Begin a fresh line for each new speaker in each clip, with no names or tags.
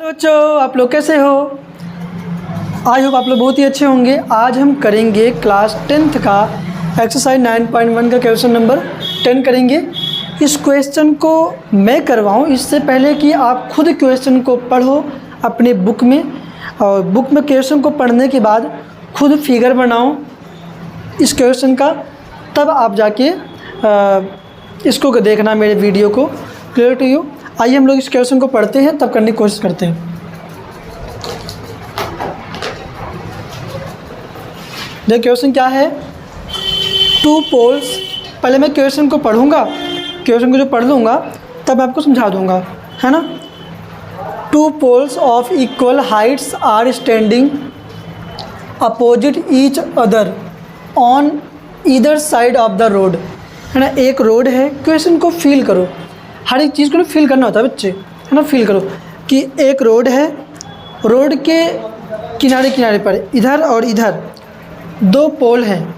बच्चों, आप लोग कैसे हो? आई होप आप लोग बहुत ही अच्छे होंगे। आज हम करेंगे क्लास 10th का एक्सरसाइज 9.1 का क्वेश्चन नंबर 10 करेंगे। इस क्वेश्चन को मैं करवाऊँ इससे पहले कि आप खुद क्वेश्चन को पढ़ो अपने बुक में, और बुक में क्वेश्चन को पढ़ने के बाद खुद फिगर बनाओ इस क्वेश्चन का, तब आप जाके इसको देखना, मेरे वीडियो को। Clear to you? आइए हम लोग इस क्वेश्चन को पढ़ते हैं, तब करने की कोशिश करते हैं। देखिए क्वेश्चन क्या है। टू पोल्स, पहले मैं क्वेश्चन को पढ़ूंगा, क्वेश्चन को जो पढ़ लूँगा तब मैं आपको समझा दूंगा, है ना। Two poles of equal heights are standing opposite each other on either side of the road, है ना। एक रोड है, क्वेश्चन को फील करो, हर एक चीज़ को ना फील करना होता है बच्चे, है ना। फील करो कि एक रोड है, रोड के किनारे किनारे पर इधर और इधर दो पोल हैं,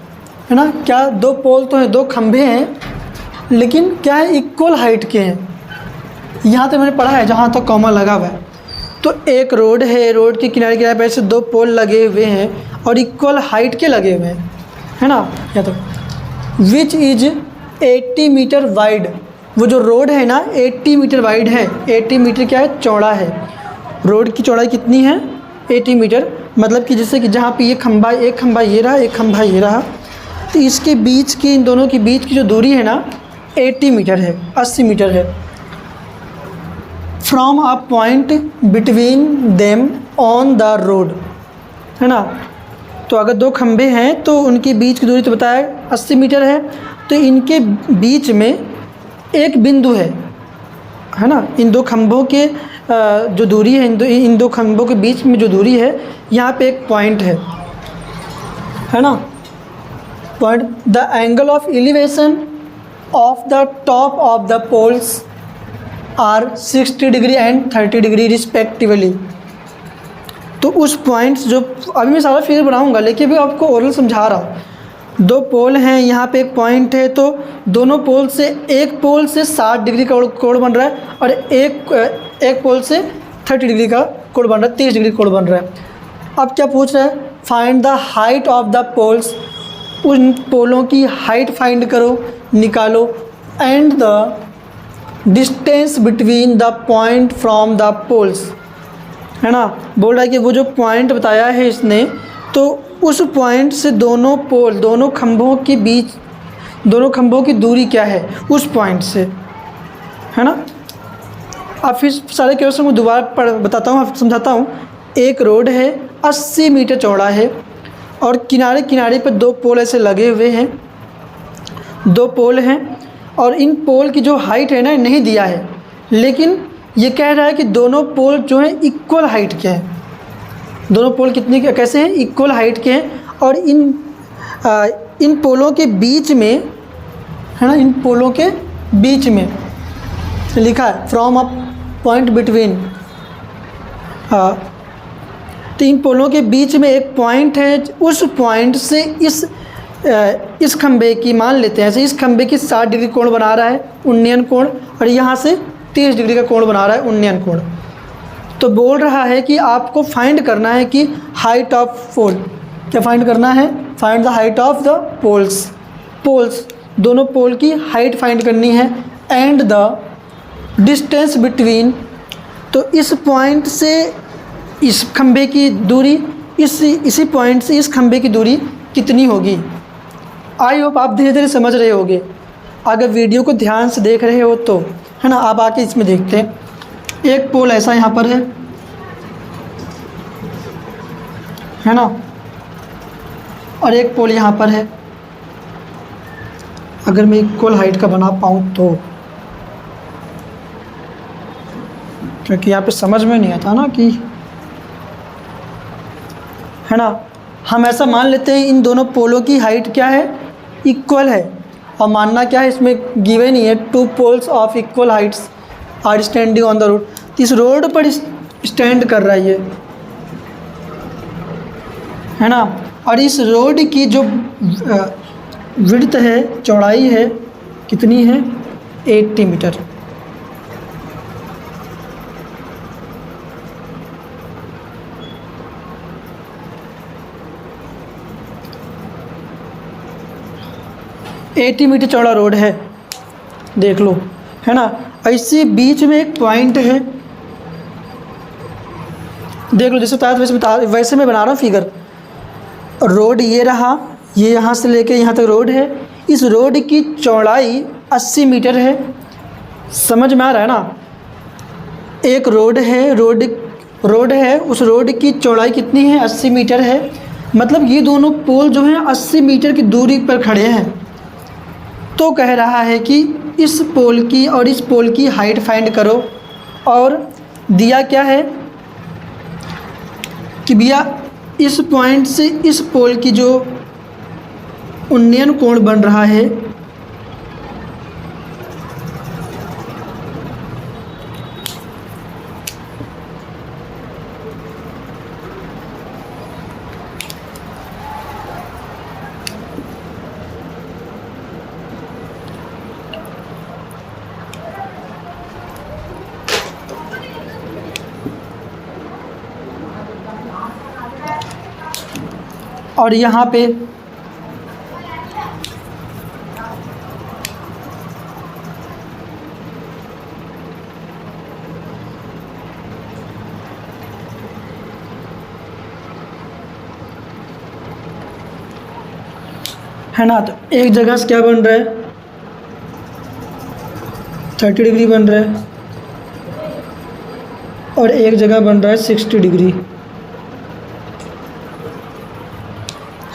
है ना। क्या दो पोल तो हैं, दो खंभे हैं, लेकिन क्या है, इक्वल हाइट के हैं। यहाँ तक मैंने पढ़ा है, जहाँ तक कॉमा लगा हुआ है। तो एक रोड है, रोड के किनारे किनारे पर ऐसे दो पोल लगे हुए हैं और इक्वल हाइट के लगे हुए हैं, है ना। या तो विच इज 80 मीटर वाइड, वो जो रोड है ना 80 मीटर वाइड है। 80 मीटर क्या है, चौड़ा है। रोड की चौड़ाई कितनी है, 80 मीटर। मतलब कि जैसे कि जहाँ पे ये खंभा, एक खंभा ये रहा, एक खंभा ये रहा, तो इसके बीच की, इन दोनों के बीच की जो दूरी है ना 80 मीटर है, 80 मीटर है। From a point between them on the road, है ना। तो अगर दो खंभे हैं तो उनके बीच की दूरी तो बताया 80 मीटर है। तो इनके बीच में एक बिंदु है ना। इन दो खंभों के जो दूरी है, इन दो खंभों के बीच में जो दूरी है, यहाँ पे एक पॉइंट है ना। Point, the angle of elevation of the top of the poles are 60 degree and 30 degree respectively. तो उस पॉइंट्स जो, अभी मैं सारा फिगर बनाऊंगा लेकिन अभी आपको ओरल समझा रहा हूँ। दो पोल हैं, यहाँ पे एक पॉइंट है, तो दोनों पोल से, एक पोल से 60 डिग्री का कोण बन रहा है और एक पोल से 30 डिग्री का कोण बन रहा है, 30 डिग्री कोण बन रहा है। अब क्या पूछ रहा है, find the height of the poles, उन पोलों की हाइट फाइंड करो, निकालो, and the distance between the point from the poles, है ना। बोल रहा है कि वो जो पॉइंट बताया है इसने, तो उस पॉइंट से दोनों पोल, दोनों खंभों के बीच, दोनों खंभों की दूरी क्या है उस पॉइंट से, है ना। अब फिर सारे क्वेश्चन को दोबारा बताता हूँ, आपको समझाता हूँ। एक रोड है, 80 मीटर चौड़ा है और किनारे किनारे पर दो पोल ऐसे लगे हुए हैं, दो पोल हैं, और इन पोल की जो हाइट है ना नहीं दिया है, लेकिन ये कह रहा है कि दोनों पोल जो हैं इक्वल हाइट के हैं। दोनों पोल कितने के, कैसे हैं, इक्वल हाइट के हैं। और इन पोलों के बीच में, है ना, इन पोलों के बीच में लिखा है फ्रॉम अ पॉइंट बिटवीन। तो इन पोलों के बीच में एक पॉइंट है, उस पॉइंट से इस खंबे की, मान लेते हैं ऐसे, इस खंबे की 60 डिग्री कोण बना रहा है, उन्नयन कोण, और यहाँ से 30 डिग्री का कोण बना रहा है, उन्नयन कोण। तो बोल रहा है कि आपको फाइंड करना है कि हाइट ऑफ पोल, क्या फाइंड करना है, find the height of the poles, poles, दोनों पोल की हाइट फाइंड करनी है, एंड द डिस्टेंस बिटवीन। तो इस पॉइंट से इस खंबे की दूरी, इसी पॉइंट से इस खंबे की दूरी कितनी होगी। आई होप आप धीरे धीरे समझ रहे होगे, अगर वीडियो को ध्यान से देख रहे हो तो, है ना। आप आके इसमें देखते हैं, एक पोल ऐसा यहाँ पर है ना, और एक पोल यहाँ पर है। अगर मैं इक्वल हाइट का बना पाऊँ तो, क्योंकि यहाँ पे समझ में नहीं आता ना कि, है ना। हम ऐसा मान लेते हैं इन दोनों पोलों की हाइट क्या है, इक्वल है, और मानना क्या है, इसमें गिवन ही है, two poles of equal heights are standing on the road. इस रोड पर स्टैंड कर रहा है ये, है ना। और इस रोड की जो विड्थ है, चौड़ाई है, कितनी है, 80 मीटर। 80 मीटर चौड़ा रोड है, देख लो, है ना। ऐसे बीच में एक पॉइंट है, देख लो, जैसे बताया वैसे मैं बना रहा हूँ फिगर। रोड ये रहा, ये यहाँ से लेके यहाँ तक रोड है। इस रोड की चौड़ाई 80 मीटर है। समझ में आ रहा है ना। एक रोड है, रोड है, उस रोड की चौड़ाई कितनी है? 80 मीटर है। मतलब ये दोनों पोल जो हैं 80 मीटर की दूरी पर खड़े हैं। तो कह रहा है कि इस पोल की और इस पोल की हाइट फाइंड करो। और दिया क्या है कि भैया इस पॉइंट से इस पोल की जो उन्नयन कोण बन रहा है और यहाँ पे है ना। तो एक जगह से क्या बन रहा है? 30 डिग्री बन रहा है और एक जगह बन रहा है 60 डिग्री,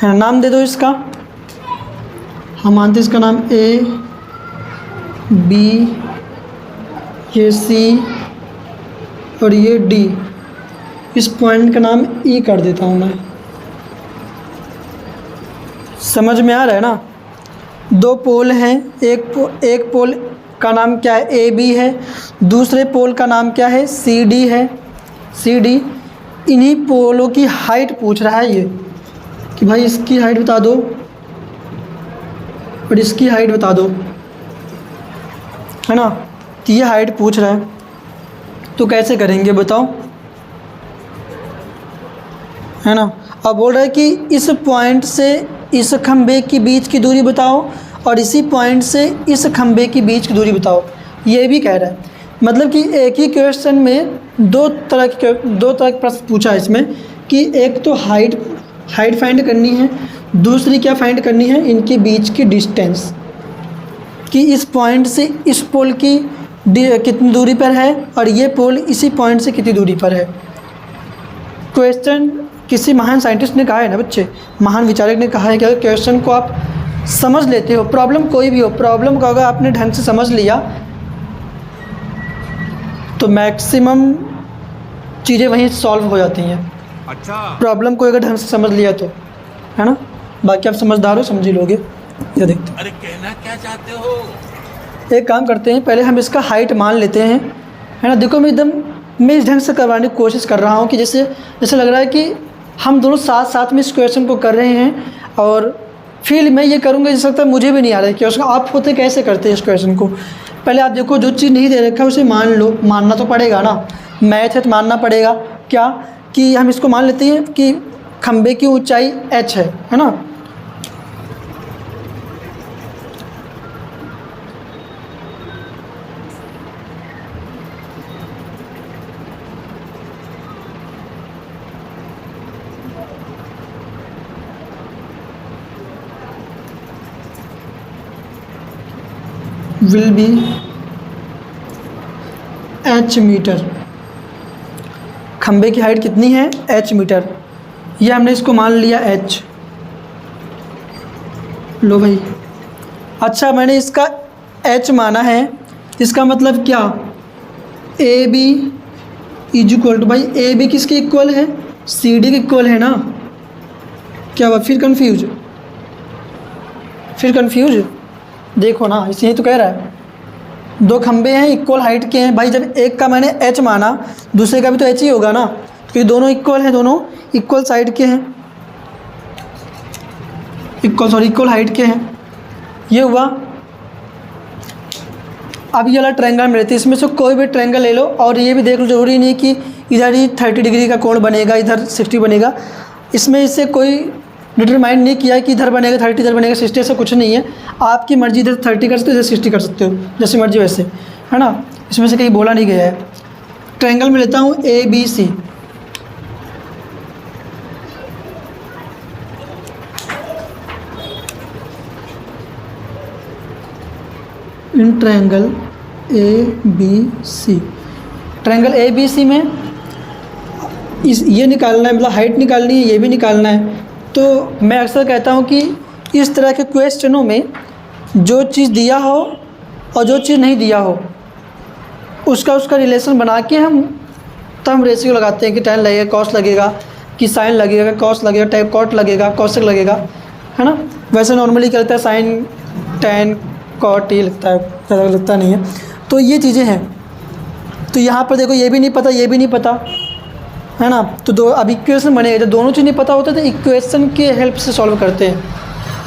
है। नाम दे दो इसका। हम मानते हैं इसका नाम ए, बी, ये सी और ये डी। इस पॉइंट का नाम ई कर देता हूँ मैं। समझ में आ रहा है ना। दो पोल हैं, एक पोल का नाम क्या है? ए बी है। दूसरे पोल का नाम क्या है? सी डी है, सी डी। इन्हीं पोलों की हाइट पूछ रहा है ये कि भाई इसकी हाइट बता दो और इसकी हाइट बता दो, है ना। तो ये हाइट पूछ रहा है, तो कैसे करेंगे बताओ, है ना। अब बोल रहा है कि इस पॉइंट से इस खंबे की बीच की दूरी बताओ और इसी पॉइंट से इस खंबे की बीच की दूरी बताओ। ये भी कह रहा है। मतलब कि एक ही क्वेश्चन में दो तरह के प्रश्न पूछा है इसमें कि एक तो हाइट फाइंड करनी है, दूसरी क्या फाइंड करनी है? इनके बीच की डिस्टेंस, कि इस पॉइंट से इस पोल की कितनी दूरी पर है और ये पोल इसी पॉइंट से कितनी दूरी पर है। क्वेश्चन किसी महान साइंटिस्ट ने कहा है ना बच्चे, महान विचारक ने कहा है कि अगर क्वेश्चन को आप समझ लेते हो, प्रॉब्लम कोई भी हो, प्रॉब्लम को अगर आपने ढंग से समझ लिया तो मैक्सिमम चीज़ें वहीं सॉल्व हो जाती हैं। अच्छा, प्रॉब्लम को अगर ढंग से समझ लिया तो, है ना। बाकी आप समझदार हो, समझ ही लोगे। ये देखते हैं।
अरे कहना क्या चाहते हो?
एक काम करते हैं, पहले हम इसका हाइट मान लेते हैं, है ना। देखो मैं इस ढंग से करवाने की कोशिश कर रहा हूँ कि जैसे लग रहा है कि हम दोनों साथ में इस क्वेश्चन को कर रहे हैं। और फील मैं ये करूँगा, जैसे लगता है मुझे भी नहीं आ रहा है क्वेश्चन। आप होते कैसे करते हैं इस क्वेश्चन को? पहले आप देखो, जो चीज़ नहीं दे रखा है उसे मान लो। मानना तो पड़ेगा ना, मैथ है तो मानना पड़ेगा। क्या कि हम इसको मान लेते हैं कि खंबे की ऊंचाई h है ना। Will be h metre. खंबे की हाइट कितनी है? h metre. ये हमने इसको मान लिया h। लो भाई, अच्छा मैंने इसका h माना है, इसका मतलब क्या? A B is equal to, भाई ए बी किसके इक्वल है? सी डी के इक्वल है ना। क्या हुआ? फिर कंफ्यूज देखो ना, इसलिए तो कह रहा है दो खंबे हैं, इक्वल हाइट के हैं। भाई जब एक का मैंने h माना, दूसरे का भी तो h ही होगा ना, क्योंकि दोनों इक्वल हैं, दोनों इक्वल साइड के हैं, इक्वल हाइट के हैं। ये हुआ। अब ये वाला ट्रायंगल में रहती है, इसमें से कोई भी ट्रायंगल ले लो और ये भी देख लो। ज़रूरी नहीं कि इधर ही 30 डिग्री का कोण बनेगा, इधर 60 बनेगा। इसमें इससे कोई डिटरमाइन नहीं किया है कि इधर बनेगा 30 इधर बनेगा 60, ऐसा कुछ नहीं है। आपकी मर्जी, इधर 30 कर सकते हो इधर 60 कर सकते हो, जैसी मर्जी वैसे, है ना। इसमें से कहीं बोला नहीं गया है। ट्रायंगल में लेता हूँ ABC। In triangle ABC, triangle ABC में ये निकालना है, मतलब हाइट निकालनी है, ये भी निकालना है। तो मैं अक्सर कहता हूँ कि इस तरह के क्वेश्चनों में जो चीज़ दिया हो और जो चीज़ नहीं दिया हो उसका रिलेशन बना के हम रेशियो लगाते हैं कि tan लगेगा कॉस लगेगा, कि साइन लगेगा कॉस लगेगा, टैन कॉट लगेगा कॉसेक लगेगा, है ना। वैसे नॉर्मली क्या लगता है, साइन टैन कॉट ये लगता है, ज़्यादा लगता नहीं है। तो ये चीज़ें हैं। तो यहाँ पर देखो ये भी नहीं पता, ये भी नहीं पता, है ना। तो दो अब इक्वेशन बनेगा, जब दोनों चीज़ नहीं पता होता तो इक्वेशन के हेल्प से सॉल्व करते हैं।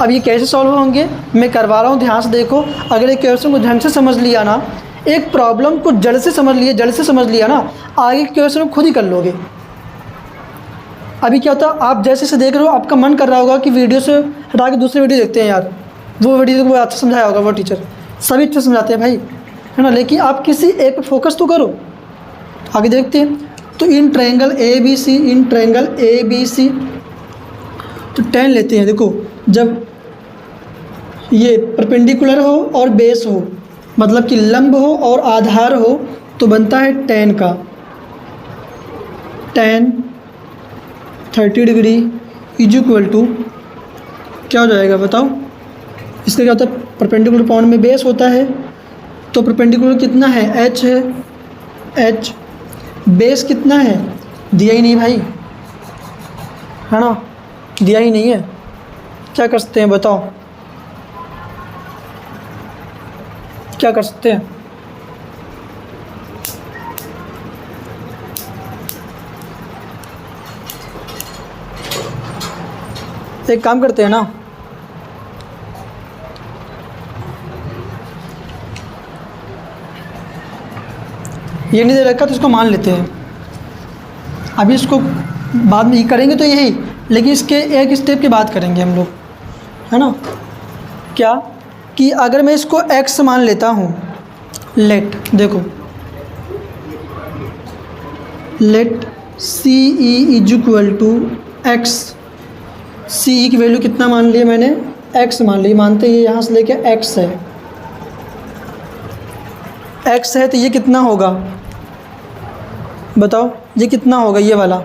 अब ये कैसे सॉल्व होंगे मैं करवा रहा हूँ, ध्यान से देखो। अगर इक्वेशन को ढंग से समझ लिया ना, एक प्रॉब्लम को जड़ से समझ लिया ना, आगे क्वेश्चन खुद ही कर लोगे। अभी क्या होता है, आप जैसे से देख रहे हो आपका मन कर रहा होगा कि वीडियो से हटा के दूसरी वीडियो देखते हैं यार, वो वीडियो को अच्छा समझाया होगा वो टीचर, सभी अच्छे समझाते हैं भाई, है ना। लेकिन आप किसी एक पे फोकस तो करो। आगे देखते हैं। तो इन ट्रायंगल ABC तो tan लेते हैं। देखो जब ये परपेंडिकुलर हो और बेस हो, मतलब कि लंब हो और आधार हो, तो बनता है tan का, tan 30 degree is equal to क्या हो जाएगा बताओ। इसका क्या होता है, परपेंडिकुलर पॉइंट में बेस होता है, तो परपेंडिकुलर कितना है, h है, h बेस कितना है, दिया ही नहीं भाई, है ना, दिया ही नहीं है। क्या कर सकते हैं बताओ, क्या कर सकते हैं। एक काम करते हैं ना, ये नहीं दे रखा तो इसको मान लेते हैं। अभी इसको बाद में ही करेंगे तो यही, लेकिन इसके एक स्टेप के बाद करेंगे हम लोग, है ना। क्या कि अगर मैं इसको x मान लेता हूँ, लेट देखो, let CE is equal to x, CE की वैल्यू कितना मान लिया मैंने, x मान ली, मानते ही यहाँ से लेके x है, x है तो ये कितना होगा बताओ, ये कितना होगा ये वाला।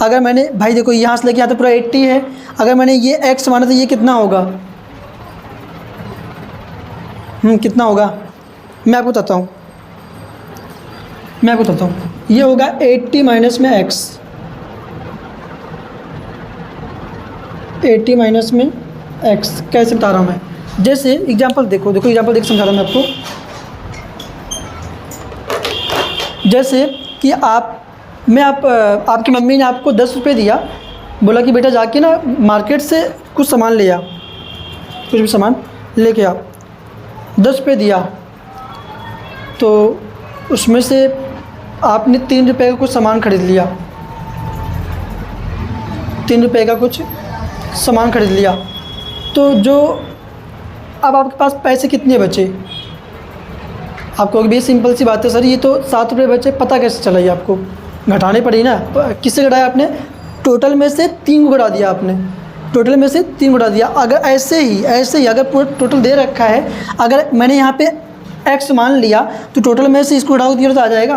अगर मैंने भाई देखो यहाँ से लेके यहाँ तो पूरा 80 है, अगर मैंने ये x माना तो ये कितना होगा, कितना होगा मैं आपको बताता हूँ, ये होगा 80 माइनस में x, 80 माइनस में x। कैसे बता रहा हूँ मैं, जैसे एग्जांपल देखो एग्जांपल देख समझा रहा हूँ मैं आपको। जैसे कि आपकी मम्मी ने आपको 10 रुपये दिया, बोला कि बेटा जाके ना मार्केट से कुछ सामान ले आ, कुछ भी सामान लेके आ, 10 रुपये दिया, तो उसमें से आपने 3 रुपये का कुछ सामान खरीद लिया, 3 रुपये का कुछ सामान खरीद लिया। तो जो अब आपके पास पैसे कितने बचे, आपको भी सिंपल सी बात है सर ये तो 7 रुपये बचे, पता कैसे चला, ये आपको घटाने पड़ी ना। किससे घटाया आपने, टोटल में से 3 को घटा दिया आपने, टोटल में से 3 घटा दिया। अगर ऐसे ही अगर पूरा टोटल दे रखा है, अगर मैंने यहाँ पे x मान लिया तो टोटल में से इसको घटाओ दिया तो आ जाएगा,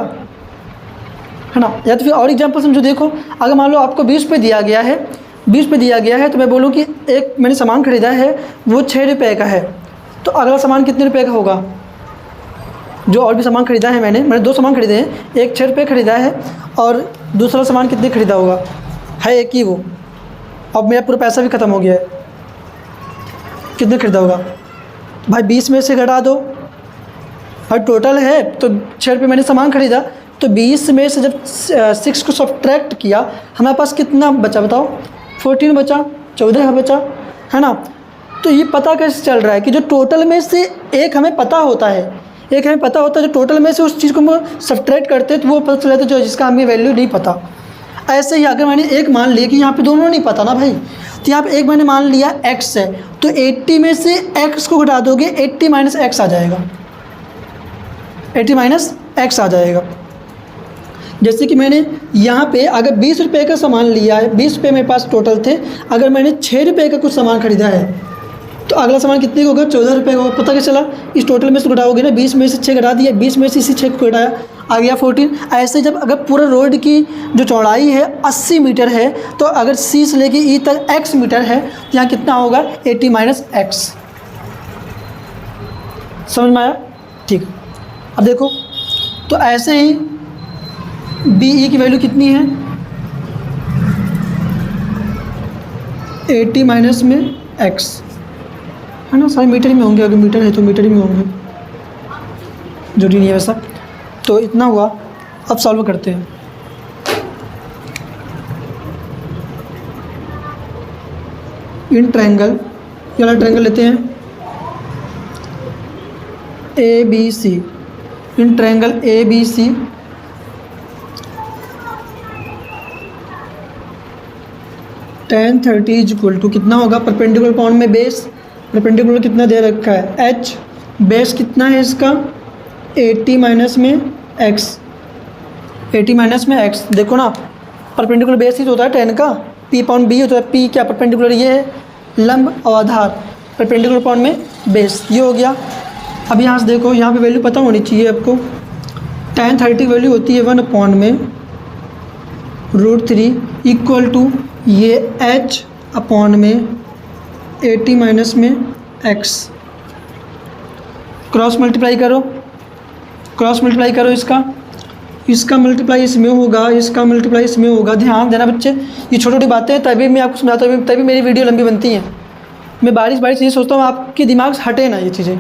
है ना। या तो फिर और एग्जांपल समझो, देखो अगर मान लो आपको 20 रुपये दिया गया है, 20 रुपये दिया गया है, तो मैं बोलूँ कि एक मैंने सामान ख़रीदा है वो 6 रुपये का है, तो अगला सामान कितने रुपये का होगा, जो और भी सामान ख़रीदा है मैंने 2 सामान ख़रीदे हैं, एक 6 रुपये ख़रीदा है और दूसरा सामान कितने ख़रीदा होगा, है एक ही वो। अब मेरा पूरा पैसा भी ख़त्म हो गया है, कितने ख़रीदा होगा भाई, 20 में से घटा दो भाई, टोटल है तो 6 रुपये मैंने सामान ख़रीदा, तो 20 में से जब 6 को सब्ट्रैक्ट किया हमारे पास कितना बचा बताओ, 14 बचा, 14 बचा, है ना। तो ये पता कैसे चल रहा है कि जो टोटल में से एक हमें पता होता है, जो टोटल में से उस चीज़ को हम सब्ट्रैक्ट करते हैं तो वो पता चल जाता है जो जिसका हमें वैल्यू नहीं पता। ऐसे ही अगर मैंने एक मान लिया कि यहाँ पे दोनों नहीं पता ना भाई, तो यहाँ पे एक मैंने मान लिया x है, तो 80 में से x को घटा दोगे 80 माइनस एक्स आ जाएगा, 80 माइनस एक्स आ जाएगा। जैसे कि मैंने यहाँ पे अगर 20 रुपये का सामान लिया है, 20 रुपये मेरे पास टोटल थे, अगर मैंने 6 रुपये का कुछ सामान खरीदा है तो अगला सामान कितने का होगा, 14 रुपये का होगा। पता क्या चला, इस टोटल में से घटाओगे ना, 20 में से 6 घटा दिया, 20 में से इसी 6 को घटाया, आ गया 14। ऐसे जब अगर पूरा रोड की जो चौड़ाई है 80 मीटर है, तो अगर C से लेके E तक x मीटर है, तो यहाँ कितना होगा, 80 माइनस एक्स। समझ में आया? ठीक। अब देखो, तो ऐसे ही BE की वैल्यू कितनी है, 80 माइनस में x, है ना, सारे मीटर ही में होंगे, अगर मीटर है तो मीटर ही में होंगे, जरूरी नहीं है वैसा। तो इतना हुआ। अब सॉल्व करते हैं। इन ट्रायंगल, ये वाला ट्रायंगल लेते हैं ABC, in triangle ABC tan 30 is equal to कितना होगा, परपेंडिकुलर पॉइंट में बेस, परपेंडिकुलर कितना दे रखा है h, बेस कितना है इसका 80 माइनस में x, 80 माइनस में x। देखो ना, परपेंडिकुलर बेस ही तो होता है tan का, p पॉइंट b होता है, p क्या परपेंडिकुलर, ये है लंब और आधार, परपेंडिकुलर पॉइंट में बेस, ये हो गया। अब यहाँ से देखो, यहाँ पे वैल्यू पता होनी चाहिए आपको, tan 30 की वैल्यू होती है 1 अपॉन में √3 इक्वल टू ये h अपॉन में 80 माइनस में x। क्रॉस मल्टीप्लाई करो, क्रॉस मल्टीप्लाई करो, इसका मल्टीप्लाई इसमें होगा, इसका मल्टीप्लाई इसमें होगा। ध्यान देना बच्चे, ये छोटी छोटी बातें हैं, तभी मैं आपको समझाता हूँ, तभी मेरी वीडियो लंबी बनती है। मैं बारीक बारीक चीज़ें सोचता हूँ, आपके दिमाग से हटे ना ये चीज़ें।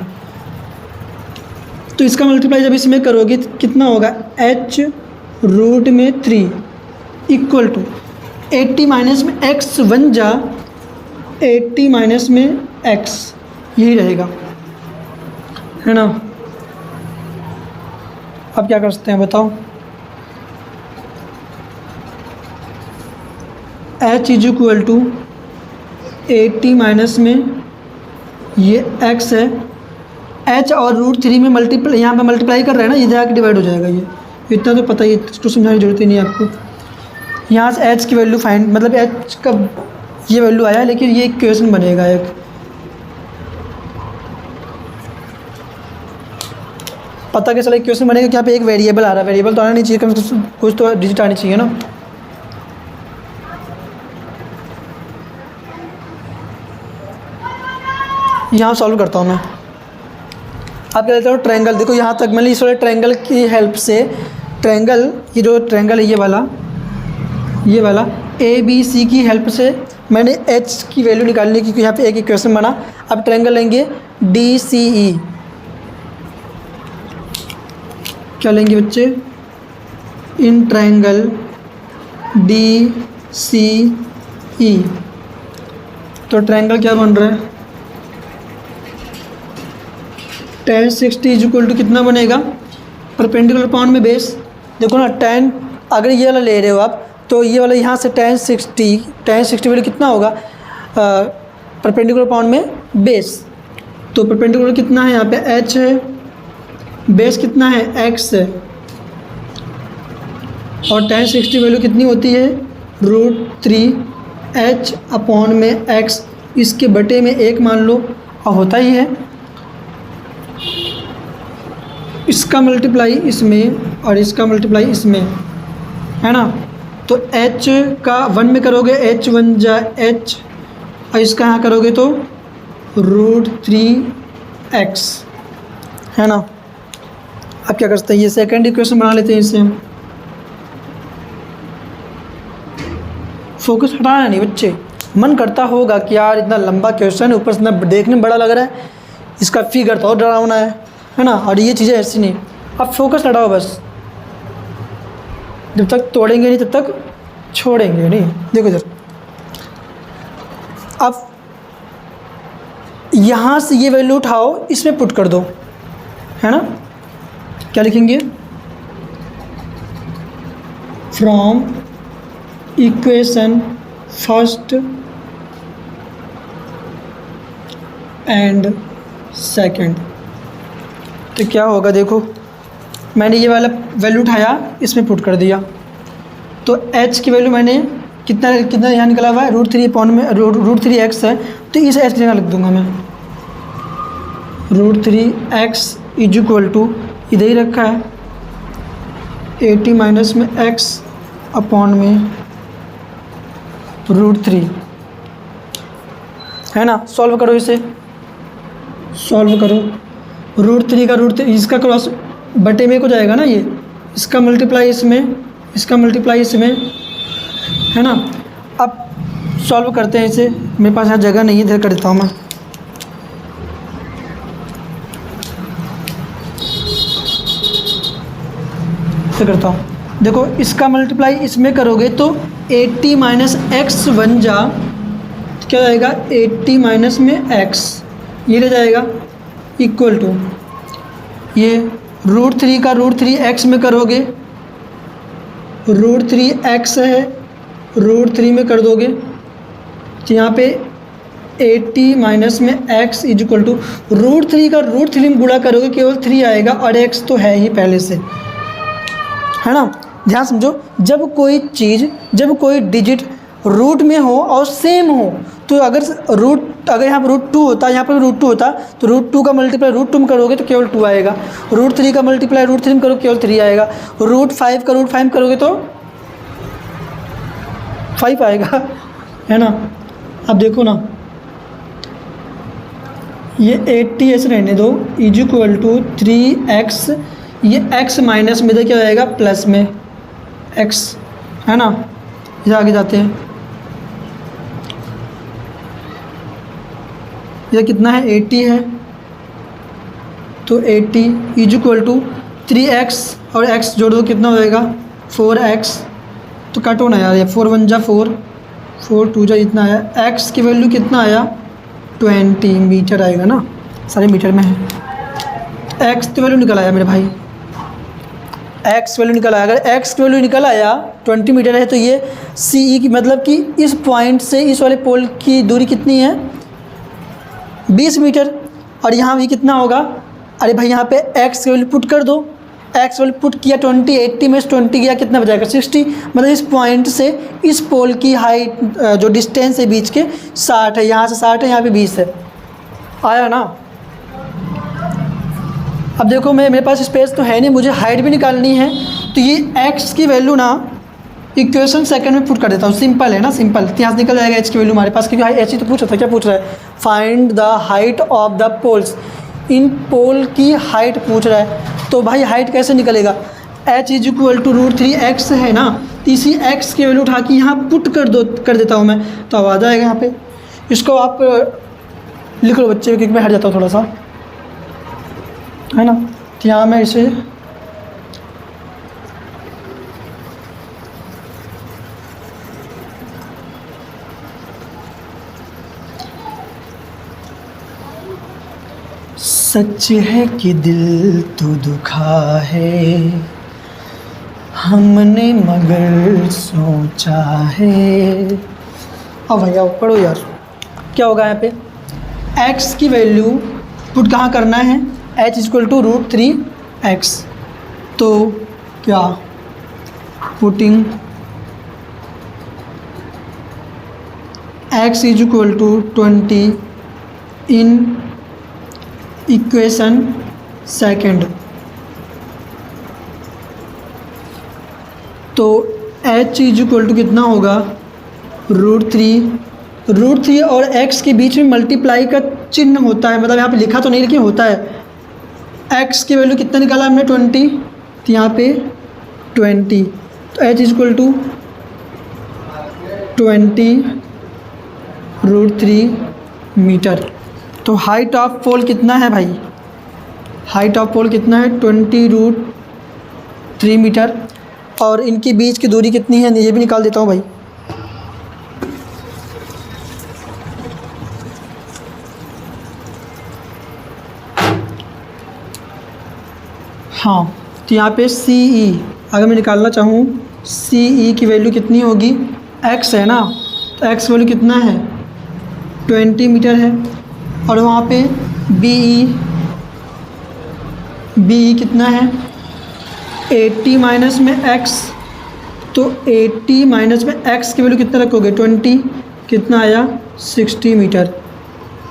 तो इसका मल्टीप्लाई जब इसमें करोगे तो कितना होगा, h √3 इक्वल टू 80 माइनस में x, 1 जा 80 माइनस में x, यही रहेगा, है ना। अब क्या कर सकते हैं बताओ, h is equal to 80 minus में ये x है, h और √3 में मल्टीप्लाई, यहाँ पे मल्टीप्लाई कर रहे हैं ना, ये जाके डिवाइड हो जाएगा। ये इतना तो पता ही, इसको समझाने की जरूरत ही नहीं है आपको। यहाँ से h की वैल्यू फाइंड, मतलब h का ये वैल्यू आया, लेकिन ये इक्वेशन बनेगा एक, पता क्या चला इक्वेशन बनेगा कि यहाँ पे एक वेरिएबल आ रहा है, वेरिएबल तो आना नहीं चाहिए, कम से कम कुछ तो डिजिट आनी चाहिए ना। यहाँ सॉल्व करता हूँ मैं। आप क्या लेते हो, ट्रायंगल, देखो यहाँ तक मैंने इस वाले ट्रायंगल की हेल्प से, ट्रायंगल, ये जो ट्रायंगल है ये वाला ABC की हेल्प से मैंने h की वैल्यू निकालनी, क्योंकि यहाँ पे एक इक्वेशन बना। अब ट्रायंगल लेंगे DCE, क्या लेंगे बच्चे, इन ट्रायंगल DCE, तो ट्रायंगल क्या बन रहा है, tan 60 इज इक्वल टू कितना बनेगा, परपेंडिकुलर पॉइंट में बेस। देखो ना, tan अगर ये वाला ले रहे हो आप, तो ये वाला यहाँ से tan 60 वैल्यू कितना होगा, परपेंडिकुलर पॉइंट में बेस। तो परपेंडिकुलर कितना है, यहाँ पे h है, बेस कितना है, x है, और tan 60 वैल्यू कितनी होती है, √3 h अपॉन में x, इसके बटे में 1 मान लो, और होता ही है। इसका मल्टीप्लाई इसमें और इसका मल्टीप्लाई इसमें, है ना। तो h का 1 में करोगे h 1 जा h, और इसका यहाँ करोगे तो √3x, है ना। अब क्या करते हैं, ये सेकंड इक्वेशन बना लेते हैं इससे हम। फोकस हटाना नहीं बच्चे, मन करता होगा कि यार इतना लंबा क्वेश्चन है, ऊपर से इतना देखने में बड़ा लग रहा है, इसका फिगर तो और डरावना है ना, और ये चीज़ें ऐसी नहीं। अब फोकस हटाओ बस, जब तक तोड़ेंगे नहीं तब तक छोड़ेंगे नहीं। देखो इधर, अब यहाँ से ये वैल्यू उठाओ, इसमें पुट कर दो, है ना। क्या लिखेंगे, from equation first and second. तो क्या होगा देखो, मैंने ये वाला वैल्यू उठाया, इसमें पुट कर दिया, तो h की वैल्यू मैंने कितना कितना यहाँ निकला हुआ है, √3 है, तो इस h की जगह लिख दूंगा मैं √3x इज इक्वल टू, इधर ही रखा है 80 माइनस में x अपॉन में √3, है ना। सॉल्व करो इसे, सॉल्व करो, √3 का √3 इसका क्रॉस बटे में हो जाएगा ना, ये इसका मल्टीप्लाई इसमें, इसका मल्टीप्लाई इसमें, है ना। अब सॉल्व करते हैं इसे, मेरे पास यहाँ जगह नहीं है, इधर कर देता हूँ मैं। इसे करता हूँ, देखो इसका मल्टीप्लाई इसमें करोगे तो 80 माइनस एक्स बन जा, क्या जाएगा 80 माइनस में x, ये ले जाएगा इक्वल टू, ये √3 का √3x में करोगे, √3x है, √3 में कर दोगे तो यहाँ पे 80 माइनस में x इज इक्वल टू √3 का √3 में गुणा करोगे केवल 3 आएगा, और x तो है ही पहले से, है ना। ध्यान समझो, जब कोई चीज़, जब कोई डिजिट रूट में हो और सेम हो, तो अगर यहाँ पर √2 होता, यहाँ पर √2 होता, तो √2 का मल्टीप्लाई √2 में करोगे तो केवल 2 आएगा, √3 का मल्टीप्लाई √3 में करोगे केवल 3 आएगा, √5 का √5 में करोगे तो 5 आएगा, है ना। अब देखो ना, ये 80 ऐसे रहने दो, इज इक्वल टू 3x, ये x माइनस में क्या आएगा प्लस में x, है ना। इधर आगे जाते हैं, ये कितना है 80 है, तो 80 इज इक्वल टू 3x और x जोड़ दो कितना हो जाएगा 4x, तो काटो ना यार, ये 4 1 जा 4, 4 2 जा इतना आया, x की वैल्यू कितना आया 20 मीटर आएगा ना, सारे मीटर में है। x की वैल्यू निकल आया मेरे भाई, x वैल्यू निकल आया, अगर x की वैल्यू निकल आया 20 मीटर है, तो ये CE की मतलब कि इस पॉइंट से इस वाले पोल की दूरी कितनी है 20 मीटर, और यहाँ भी कितना होगा, अरे भाई यहाँ पे x की वैल्यू पुट कर दो, x वैल्यू पुट किया 20, 80 में से 20 गया कितना बचाएगा 60, मतलब इस पॉइंट से इस पोल की हाइट जो डिस्टेंस है बीच के 60 है, यहाँ से 60 है, यहाँ पे 20 है, आया ना। अब देखो मेरे पास स्पेस तो है नहीं, मुझे हाइट भी निकालनी है, तो ये x की वैल्यू ना इक्वेशन सेकंड में पुट कर देता हूँ, सिंपल है ना, सिंपल, यहाँ से निकल जाएगा h की वैल्यू हमारे पास, क्योंकि h ही तो पूछ रहा था, क्या पूछ रहा है, find the height of the poles, इन पोल की हाइट पूछ रहा है, तो भाई हाइट कैसे निकलेगा, h is equal to √3x है ना, तो इसी x की वैल्यू उठा के यहाँ पुट कर देता हूँ मैं, तो अब आ जाएगा यहाँ पे। इसको आप लिख लो बच्चे, क्योंकि मैं हट जाता हूँ थोड़ा सा, है ना। तो यहाँ मैं इसे सच है कि दिल तो दुखा है हमने मगर सोचा है। अब भैया पढ़ो यार, क्या होगा यहाँ पे, x की वैल्यू पुट कहाँ करना है, h इक्वल टू √3x, तो क्या putting x is equal to 20 in equation second, तो h इज इक्वल टू कितना होगा √3 और x के बीच में मल्टीप्लाई का चिन्ह होता है, मतलब यहाँ पे लिखा तो नहीं लेकिन होता है। x की वैल्यू कितना निकाला हमने 20, तो यहाँ पे 20, तो h is equal to 20 √3 metre. तो हाइट ऑफ पोल कितना है भाई, हाइट ऑफ पोल कितना है 20 √3 मीटर, और इनके बीच की दूरी कितनी है ये भी निकाल देता हूँ भाई। हाँ, तो यहाँ पे CE अगर मैं निकालना चाहूँ, CE की वैल्यू कितनी होगी, x है ना, तो x वैल्यू कितना है 20 मीटर है, और वहाँ पे बी ई कितना है 80 माइनस में x, तो 80 माइनस में x की वैल्यू कितना रखोगे 20, कितना आया 60 मीटर।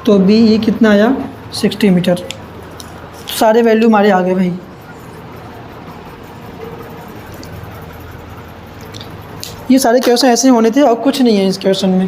तो बी ई कितना आया 60 मीटर। तो सारे वैल्यू हमारे आ गए भाई। ये सारे क्वेश्चन ऐसे होने थे और कुछ नहीं है इस क्वेश्चन में।